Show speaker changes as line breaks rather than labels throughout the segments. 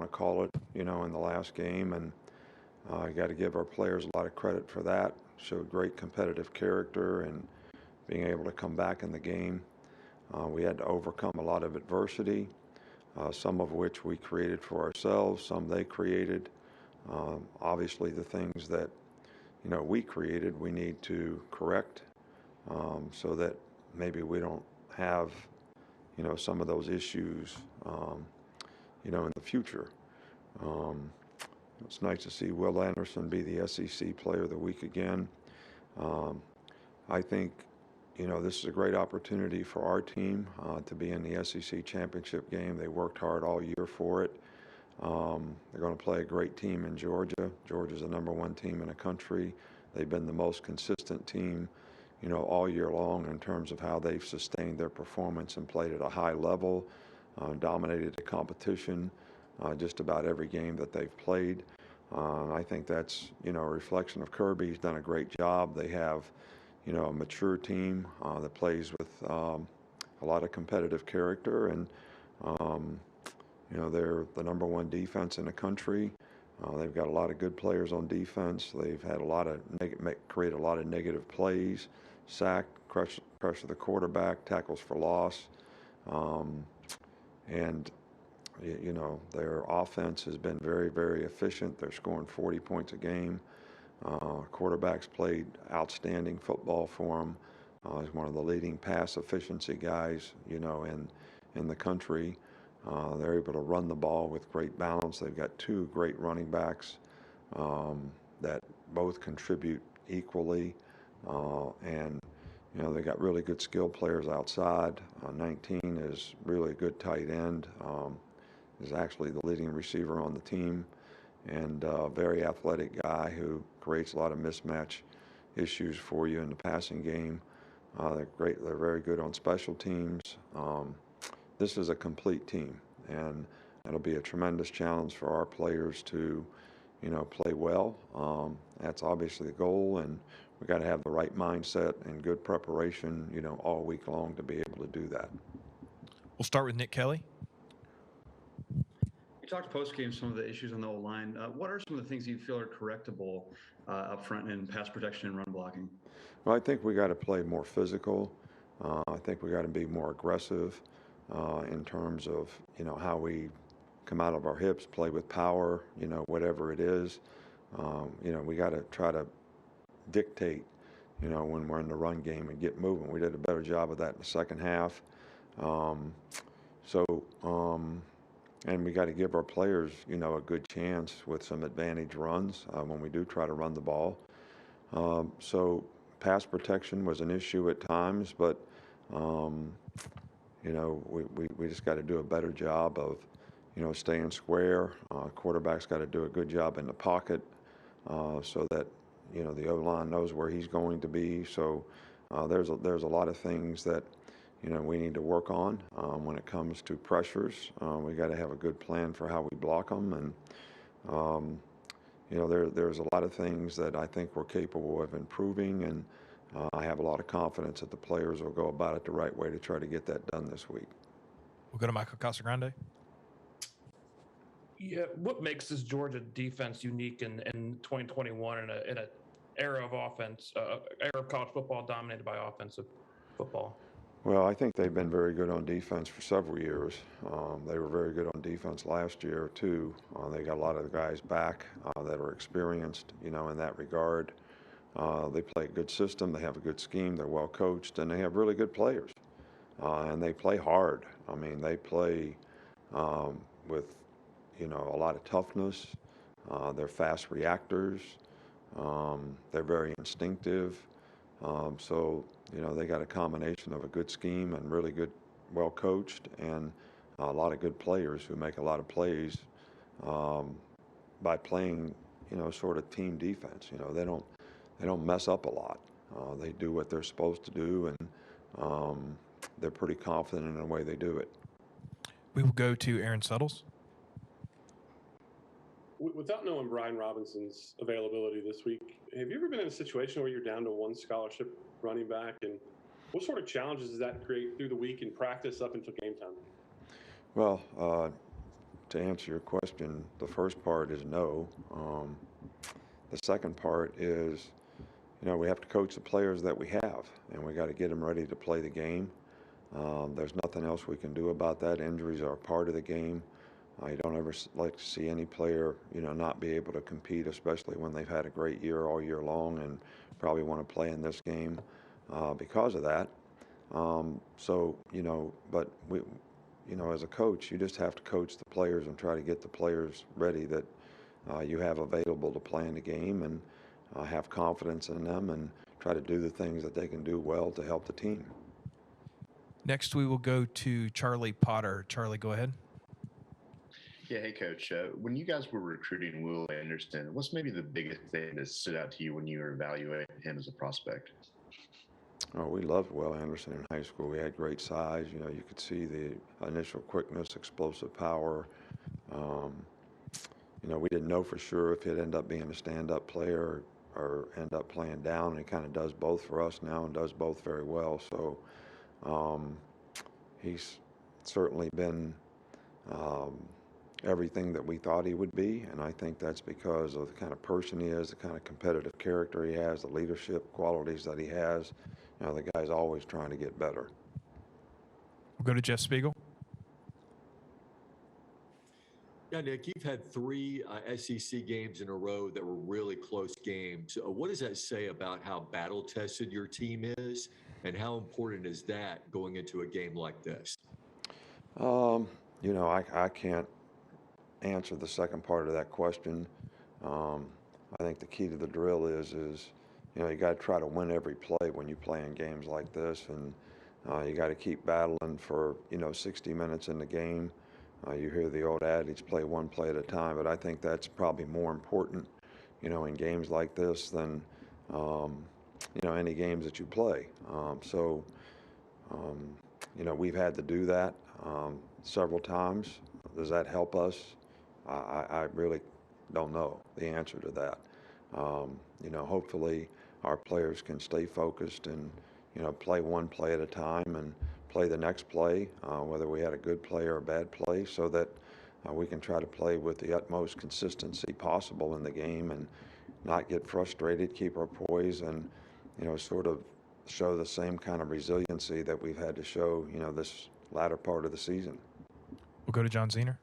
call it, in the last game. And I got to give our players a lot of credit for that. Showed great competitive character and being able to come back in the game. We had to overcome a lot of adversity, some of which we created for ourselves, some they created. Obviously, the things that we created, we need to correct so that maybe we don't have some of those issues in the future. Um, it's nice to see Will Anderson be the SEC Player of the Week again. Um, I think this is a great opportunity for our team to be in the SEC championship game. They worked hard all year for it. They're going to play a great team in Georgia. Georgia's the #1 team in the country. They've been the most consistent team, all year long in terms of how they've sustained their performance and played at a high level, dominated the competition just about every game that they've played. I think that's, a reflection of Kirby. He's done a great job. They have, a mature team that plays with a lot of competitive character, and um, they're the #1 defense in the country. They've got a lot of good players on defense. They've had a lot of create a lot of negative plays, sack, pressure the quarterback, tackles for loss, um, and their offense has been very, very efficient. They're scoring 40 points a game. Quarterbacks played outstanding football for them. He's one of the leading pass efficiency guys, in the country. They're able to run the ball with great balance. They've got two great running backs that both contribute equally, and they got really good skill players outside. 19 is really a good tight end. Is actually the leading receiver on the team, and a very athletic guy who creates a lot of mismatch issues for you in the passing game. They're great. They're very good on special teams. This is a complete team, and it'll be a tremendous challenge for our players to, play well. That's obviously the goal, and we got to have the right mindset and good preparation, all week long to be able to do that.
We'll start with Nick Kelly.
You talked post-game some of the issues on the O-line. What are some of the things you feel are correctable up front in pass protection and run blocking?
Well, I think we got to play more physical. I think we got to be more aggressive in terms of, how we come out of our hips, play with power, whatever it is. We got to try to dictate, when we're in the run game and get moving. We did a better job of that in the second half. Um, so, and we got to give our players, a good chance with some advantage runs when we do try to run the ball. So pass protection was an issue at times, but, we just got to do a better job of, staying square. Quarterback's got to do a good job in the pocket so that, the O-line knows where he's going to be. So there's a lot of things that, we need to work on when it comes to pressures. We got to have a good plan for how we block them, and there's a lot of things that I think we're capable of improving, and I have a lot of confidence that the players will go about it the right way to try to get that done this week.
We'll go to Michael Casagrande.
Yeah, what makes this Georgia defense unique in 2021 in a era of offense, era of college football dominated by offensive football?
Well, I think they've been very good on defense for several years. They were very good on defense last year, too. They got a lot of the guys back that are experienced, in that regard. They play a good system. They have a good scheme. They're well coached, and they have really good players. And they play hard. I mean, they play with, a lot of toughness. They're fast reactors. They're very instinctive. So, they got a combination of a good scheme and really good, well coached, and a lot of good players who make a lot of plays by playing, sort of team defense. They don't mess up a lot. They do what they're supposed to do, and they're pretty confident in the way they do it.
We will go to Aaron Suttles.
Without knowing Brian Robinson's availability this week, have you ever been in a situation where you're down to one scholarship running back, and what sort of challenges does that create through the week in practice up until game time?
Well, to answer your question, the first part is no. The second part is, we have to coach the players that we have, and we got to get them ready to play the game. There's nothing else we can do about that. Injuries are a part of the game. You don't ever like to see any player, not be able to compete, especially when they've had a great year all year long and probably want to play in this game because of that. But we, as a coach, you just have to coach the players and try to get the players ready that you have available to play in the game, and have confidence in them and try to do the things that they can do well to help the team.
Next, we will go to Charlie Potter. Charlie, go ahead.
Yeah, hey, Coach. When you guys were recruiting Will Anderson, what's maybe the biggest thing that stood out to you when you were evaluating him as a prospect?
Oh, we loved Will Anderson in high school. We had great size. You could see the initial quickness, explosive power. We didn't know for sure if he'd end up being a stand-up player or end up playing down. And he kind of does both for us now and does both very well. So he's certainly been everything that we thought he would be, and I think that's because of the kind of person he is, the kind of competitive character he has, the leadership qualities that he has. The guy's always trying to get better.
We'll go to Jeff Spiegel.
Yeah, Nick, you've had three SEC games in a row that were really close games. What does that say about how battle-tested your team is, and how important is that going into a game like this?
I can't answer the second part of that question. I think the key to the drill is you got to try to win every play when you play in games like this, and you got to keep battling for 60 minutes in the game. You hear the old adage, play one play at a time, but I think that's probably more important, in games like this than any games that you play. We've had to do that several times. Does that help us? I really don't know the answer to that. Hopefully our players can stay focused and, play one play at a time and play the next play, whether we had a good play or a bad play, so that we can try to play with the utmost consistency possible in the game and not get frustrated, keep our poise, and, sort of show the same kind of resiliency that we've had to show, this latter part of the season.
We'll go to John Zener.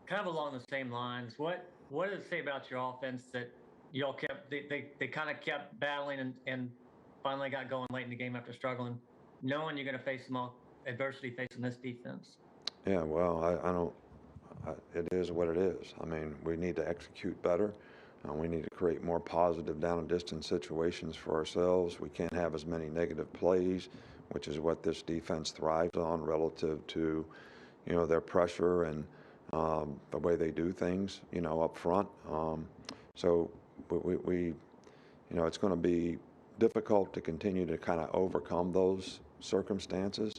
Kind of along the same lines, what does it say about your offense that y'all kept they kind of kept battling and finally got going late in the game after struggling, knowing you're going to face some adversity facing this defense?
Yeah, well, it is what it is. I mean, we need to execute better. We need to create more positive down and distance situations for ourselves. We can't have as many negative plays, which is what this defense thrives on relative to, their pressure and the way they do things, up front. So we it's going to be difficult to continue to kind of overcome those circumstances.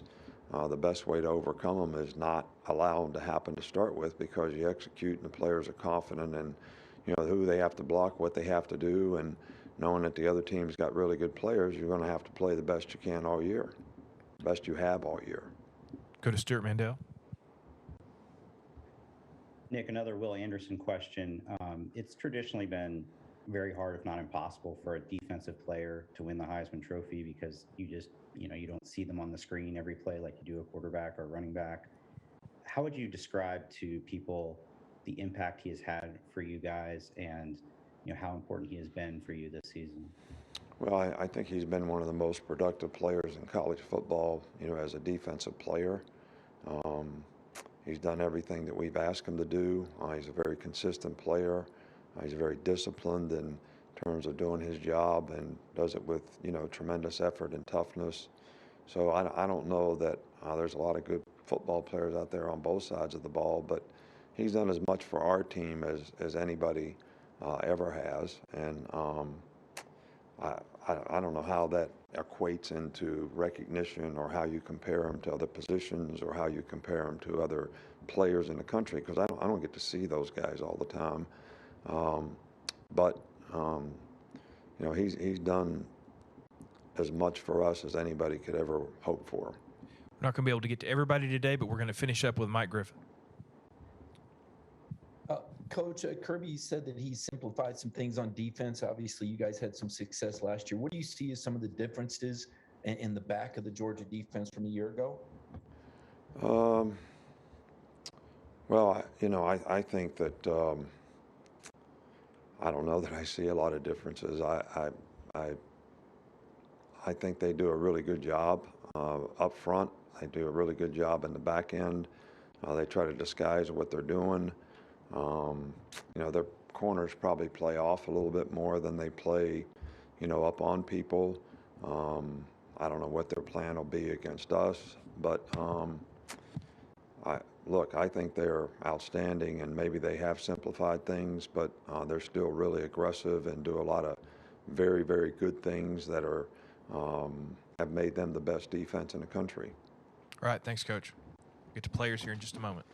The best way to overcome them is not allow them to happen to start with, because you execute and the players are confident in, who they have to block, what they have to do, and knowing that the other team's got really good players, you're going to have to play the best you can all year, the best you have all year.
Go to Stuart Mandel.
Nick, another Will Anderson question. It's traditionally been very hard, if not impossible, for a defensive player to win the Heisman Trophy, because you just, you don't see them on the screen every play like you do a quarterback or running back. How would you describe to people the impact he has had for you guys, and how important he has been for you this season?
Well, I think he's been one of the most productive players in college football, as a defensive player. He's done everything that we've asked him to do. He's a very consistent player. He's very disciplined in terms of doing his job, and does it with, tremendous effort and toughness. So I don't know that there's a lot of good football players out there on both sides of the ball, but he's done as much for our team as anybody ever has. And I don't know how that equates into recognition, or how you compare him to other positions, or how you compare him to other players in the country, because I don't get to see those guys all the time. But he's done as much for us as anybody could ever hope for.
We're not going to be able to get to everybody today, but we're going to finish up with Mike Griffin.
Coach Kirby said that he simplified some things on defense. Obviously, you guys had some success last year. What do you see as some of the differences in the back of the Georgia defense from a year ago?
Well, I think that I don't know that I see a lot of differences. I think they do a really good job up front. They do a really good job in the back end. They try to disguise what they're doing. Their corners probably play off a little bit more than they play, up on people. I don't know what their plan will be against us, but I think they're outstanding, and maybe they have simplified things, but they're still really aggressive and do a lot of very, very good things that have made them the best defense in the country.
All right, thanks, Coach. Get to players here in just a moment.